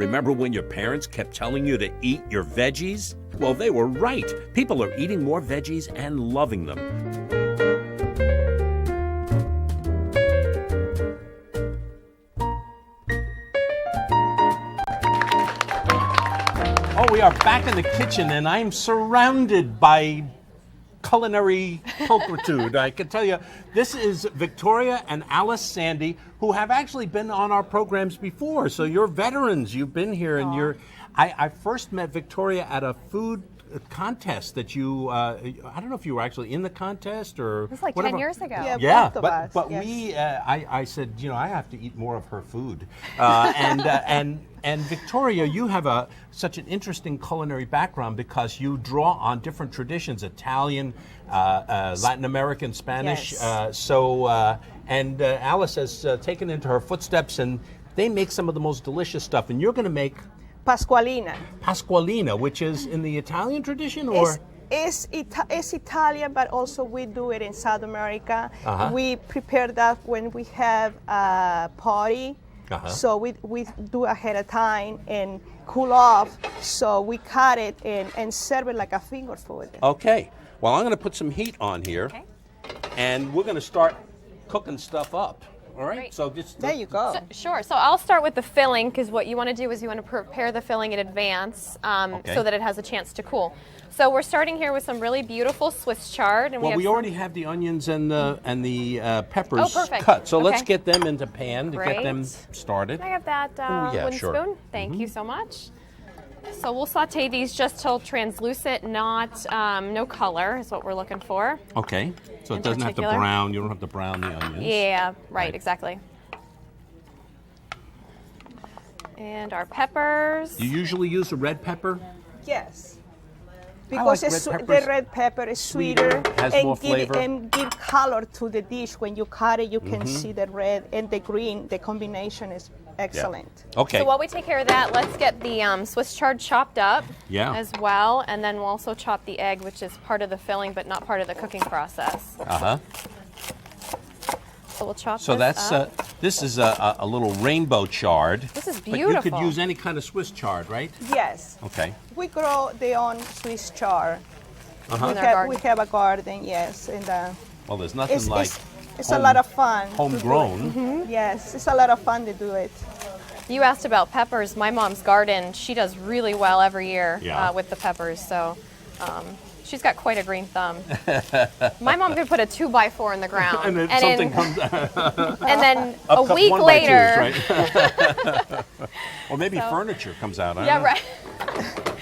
Remember when your parents kept telling you to eat your veggies? Well, they were right. People are eating more veggies and loving them. Oh, we are back in the kitchen, and I'm surrounded by culinary pulchritude. I can tell you, this is Victoria and Alice Sandy, who have actually been on our programs before. So you're veterans. You've been here, and you're. I first met Victoria at a food contest that you. I don't know if you were actually in the contest or. It was like whatever. 10 years ago. Yeah, both of us, but yes. we. I said, I have to eat more of her food, and Victoria, you have such an interesting culinary background because you draw on different traditions: Italian, Latin American, Spanish. Yes. And Alice has taken into her footsteps, and they make some of the most delicious stuff. And you're going to make Pasqualina, which is in the Italian tradition, or it's Italian, but also we do it in South America. Uh-huh. We prepare that when we have a party. Uh-huh. So we do ahead of time and cool off. So we cut it and serve it like a finger food. Okay. Well, I'm going to put some heat on here, and we're going to start cooking stuff up. All right. Great. So just There you go. Sure. So I'll start with the filling because what you want to do is you want to prepare the filling in advance so that it has a chance to cool. So we're starting here with some really beautiful Swiss chard, and we have already have the onions and the peppers perfect. cut. So let's Okay. get them into pan to get them Great. started. Can I have that yeah, wooden sure. spoon? Thank you so much. So we'll saute these just till translucent, not no color is what we're looking for. Okay. So In it doesn't have to particular? brown. You don't have to brown the onions. Yeah, right, Right. exactly. And our peppers. You usually use a red pepper. Yes. I like Because it's red the peppers. red pepper is sweeter, has and more give flavor. and give color to the dish. When you cut it, you can see the red and the green. The combination is excellent. Okay. So while we take care of that, let's get the Swiss chard chopped up as well, and then we'll also chop the egg, which is part of the filling but not part of the cooking process. Uh-huh. So we'll chop So this that's up. this is a little rainbow chard. This is But you could beautiful. use any kind of Swiss chard, right? Yes. Okay. We grow their own Swiss chard. Uh-huh. In our We garden. have a garden, yes, and Well, there's nothing it's, like it's a lot of fun. to do it. homegrown. Yes, it's a lot of fun to do it. You asked about peppers. My mom's garden, she does really well every year Yeah. with the peppers. So she's got quite a green thumb. My mom could put a 2x4 in the ground. And then and something in- comes and then a up week 1 by 2s, later. right? Or maybe furniture comes out. I Yeah, don't know. right.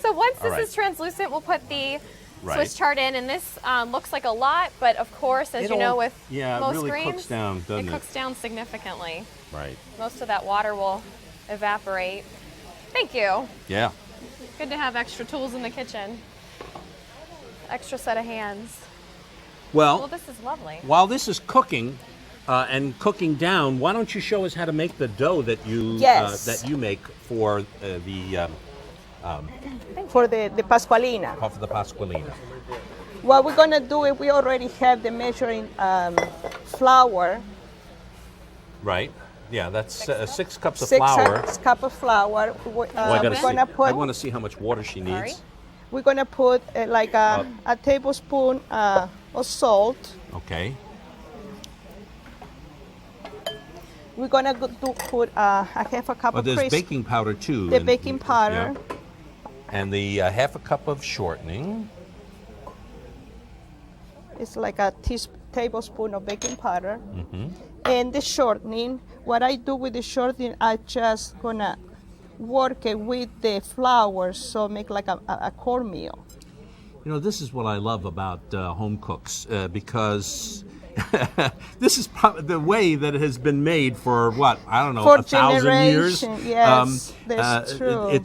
So once this right. is translucent, we'll put the Right. Swiss chard in, and this looks like a lot, but of course, as It you know, all- with yeah, it most really greens, cooks down, doesn't it it? cooks down significantly. Right. Most of that water will evaporate. Thank you. Yeah. Good to have extra tools in the kitchen. Extra set of hands. Well, Well, this is lovely. while this is cooking and cooking down, why don't you show us how to make the dough that you Yes. make for For the Pasqualina. for the pasqualina? What we're gonna do is we already have the measuring flour. Right. Yeah, that's 6 cups of 6 flour. cup of flour. Oh, I gotta We're see. gonna I put. want to see how much water she needs. Sorry. We're gonna put like a tablespoon of salt. Okay. We're gonna put a half a cup But of there's crisp. baking powder too. The and- baking powder. yeah. And the half a cup of shortening. It's like a tablespoon of baking powder. Mm-hmm. And the shortening, what I do with the shortening, I just gonna work it with the flour, so make like a cornmeal. You know, this is what I love about home cooks because this is the way that it has been made for what, I don't know, For 1,000 years. generation, yes, that's true.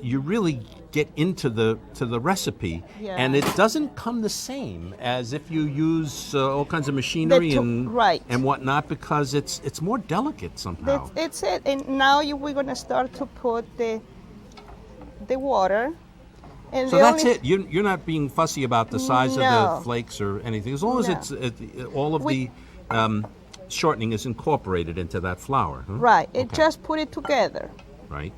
You really get into the recipe, Yeah. and it doesn't come the same as if you use all kinds of machinery right. and whatnot, because it's more delicate somehow. It's it. And now we're gonna start to put the water. And So the that's only- it. You're not being fussy about the size of No. the flakes or anything, as long as No. all of the shortening is incorporated into that flour. Huh? Right. And Okay. just put it together. Right.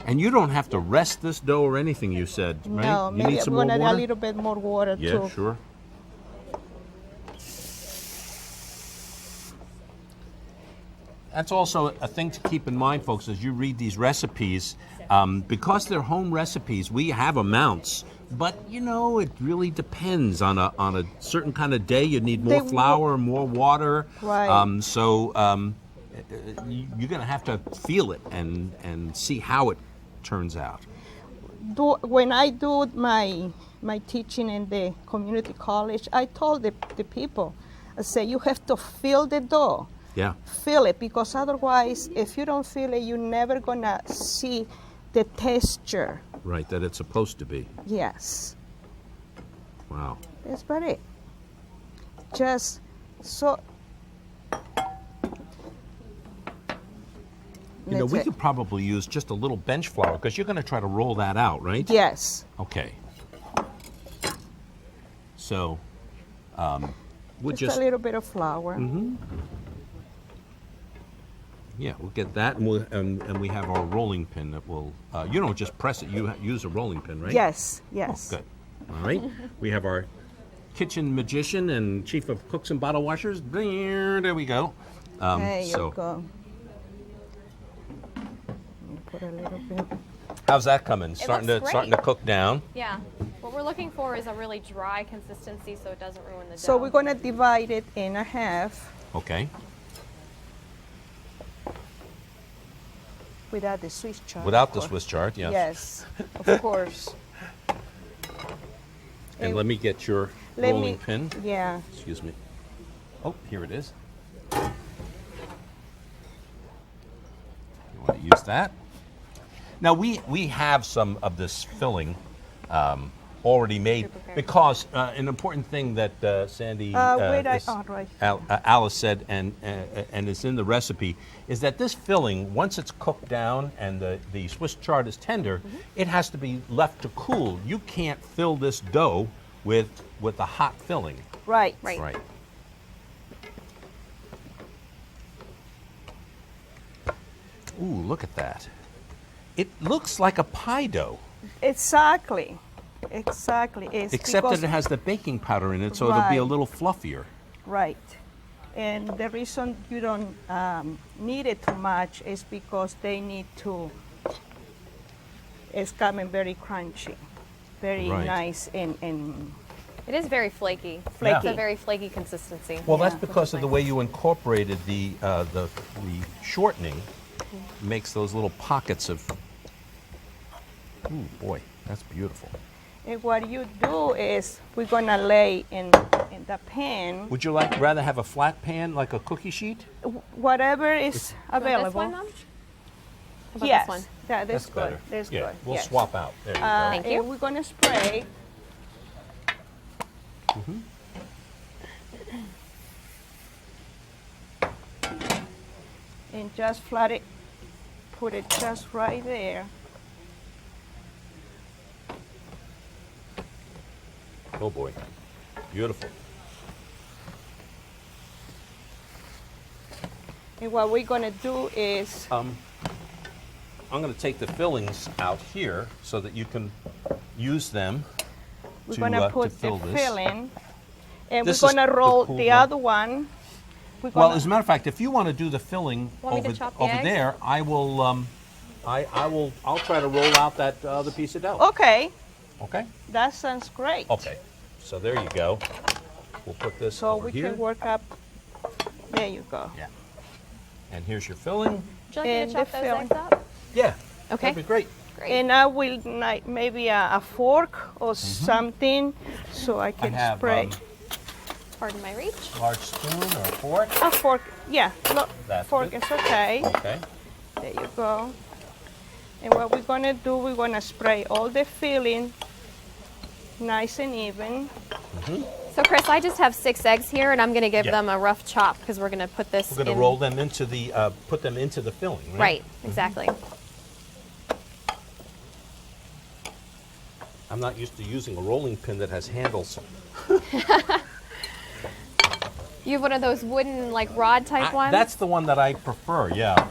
And you don't have to rest this dough or anything, you said, right? No, you maybe need some I'm more gonna add water? a little bit more water Yeah, too. sure. That's also a thing to keep in mind, folks, as you read these recipes. Because they're home recipes, we have amounts, but you know it really depends on a certain kind of day. You need more flour, more water. Right. You're going to have to feel it and see how it turns out. When I do my teaching in the community college, I told the people, I say you have to feel the dough. Yeah. Feel it, because otherwise, if you don't feel it, you're never gonna see the texture. Right, that it's supposed to be. Yes. Wow. That's about it. Just so. You know, we could probably use just a little bench flour because you're going to try to roll that out, right? Yes. Okay. So, we'll Just a little bit of flour. Mm-hmm. Yeah, we'll get that, and we have our rolling pin that will. You don't just press it; you use a rolling pin, right? Yes. Yes. Oh, good. All right. We have our kitchen magician and chief of cooks and bottle washers. There we go. There you go. Put a little bit. How's that coming? Starting looks to great. cook down. Yeah. What we're looking for is a really dry consistency so it doesn't ruin the dough. So we're gonna divide it in a half Okay. without the Swiss chard. Without the of course. Swiss chard, yes. Yes, of course. And let me get your Let rolling me- pin. Yeah. Excuse me. Oh, here it is. You want to use that? Now we have some of this filling already made Prepared. because an important thing that Sandy Right. Alice said and is in the recipe is that this filling, once it's cooked down and the Swiss chard is tender, it has to be left to cool. You can't fill this dough with a hot filling. Right. Right. Ooh, look at that. It looks like a pie dough, Exactly. Exactly. It's except because, that it has the baking powder in it, so it'll be a Right. little fluffier. Right. And the reason you don't need it too much is because they need to. It's coming very crunchy, very Right. nice and It is very flaky. Flaky. It's a very flaky consistency. Well, that's Yeah. because of the way you incorporated the shortening. Makes those little pockets of. Ooh, boy, that's beautiful. And what you do is we're gonna lay in the pan Would you rather have a flat pan like a cookie sheet? whatever is You want available. this one, Mom? How about Yes, this one? that's good. better. That's Yeah, good. we'll yes. swap out. There you go. Thank you. And we're gonna spray. And just flat it, put it just right there. Oh boy, beautiful. And what we're gonna do is, I'm going to take the fillings out here so that you can use them we're to, gonna to put the fill this. filling, and This we're is gonna the roll cool the one. other one. We're Well, gonna- as a matter of fact, if you want to do the filling Want me to over, chop the over eggs? there, I will. I'll try to roll out that other piece of dough. okay, Okay. that sounds great. Okay. So there you go. We'll put this So over we here. can work up. There you go. Yeah. And here's your filling. Would you like me And to chop the those filling. eggs up? Yeah. Okay. That'd be great. Great. And I will like maybe a fork or something so I Mm-hmm. I can have spray. Pardon my reach. large spoon or a fork. A fork, yeah, no, That's fork good. is okay. Okay. There you go. And what we're gonna do, we're gonna spray all the filling nice and even. So, Chris, I just have 6 eggs here, and I'm going to give Yeah. them a rough chop because we're going to put this We're going to in. roll them into the put them into the filling, right? Right, exactly. I'm not used to using a rolling pin that has handles. You have one of those wooden, like, rod type ones? That's the one that I prefer. Yeah.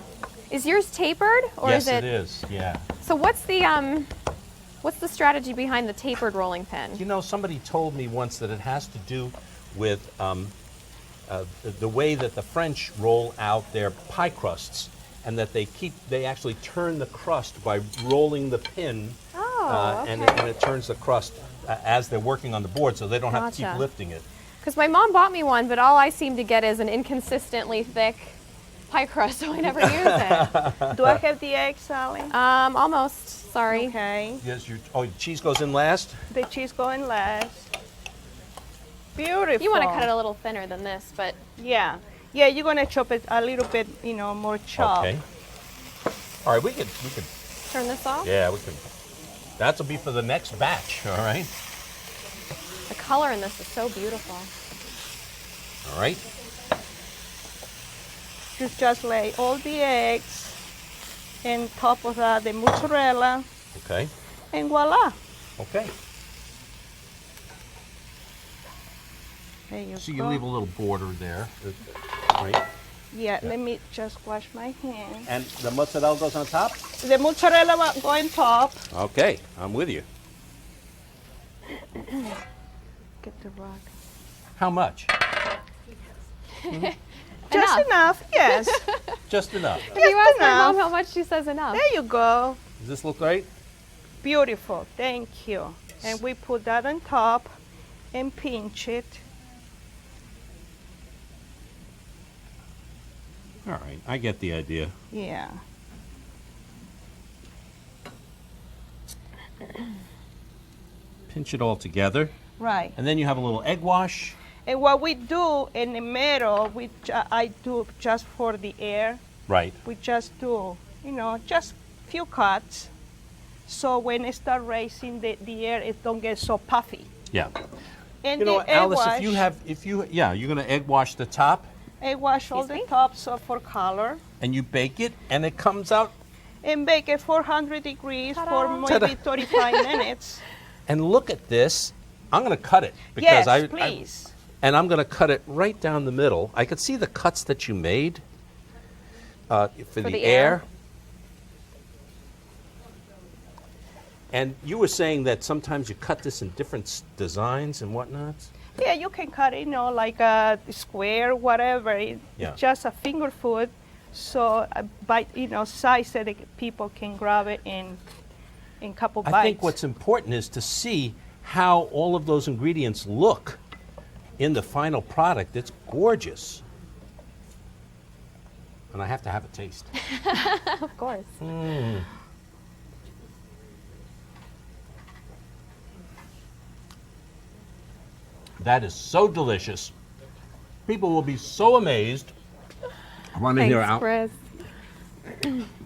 Is yours tapered, or Yes, is it? it is. Yeah. So what's the strategy behind the tapered rolling pin? You know, somebody told me once that it has to do with the way that the French roll out their pie crusts, and that they actually turn the crust by rolling the pin. Oh, okay. And it turns the crust as they're working on the board, so they don't have to Gotcha. keep lifting it. Because my mom bought me one, but all I seem to get is an inconsistently thick pie crust, so I never use it. Do I have the egg, Sally? Almost. Sorry. Okay. Yes, your cheese goes in last. The cheese going last. Beautiful. You want to cut it a little thinner than this, but Yeah. Yeah, you're gonna chop it a little bit, more chopped. Okay. All right, we could. turn this off. Yeah, we can. That'll be for the next batch. All right. The color in this is so beautiful. All right. You just lay all the eggs on top of that, the mozzarella, Okay. and voila. Okay. There you So go. you leave a little border there, right? Yeah, let me just wash my hands. And the mozzarella goes on top? The mozzarella will go on top. Okay, I'm with you. Get the rock. How much? Just enough, yes. Just enough. If you ask my enough. mom how much, she says enough. There you go. Does this look right? Beautiful, thank you. And we put that on top and pinch it. All right, I get the idea. Yeah. Pinch it all together, Right. and then you have a little egg wash. And what we do in the middle, I do just for the air. Right. We just do, just few cuts. So when it start raising the air, it don't get so puffy. Yeah. And You know, the egg Alice, wash, you're gonna egg wash the top, egg wash all Excuse the me? tops so for color. and you bake it, and it comes out. And bake it 400 degrees for Ta-da. maybe 35 minutes. And look at this. I'm gonna cut it because Yes, please. and I'm gonna cut it right down the middle. I could see the cuts that you made for the the air. air. And you were saying that sometimes you cut this in different designs and whatnot. Yeah, you can cut it, like a square, whatever. Yeah. It's just a finger food, so size that people can grab it in couple bites. I think what's important is to see how all of those ingredients look in the final product. It's gorgeous. And I have to have a taste. Of course. That is so delicious. People will be so amazed. I want to hear Thanks, out. Chris.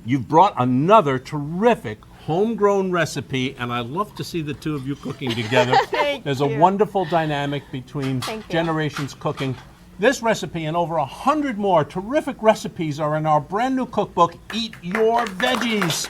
You've brought another terrific homegrown recipe, and I love to see the two of you cooking together. Thank There's a you. wonderful dynamic between Thank you. generations cooking. This recipe and over 100 more terrific recipes are in our brand new cookbook, Eat Your Veggies.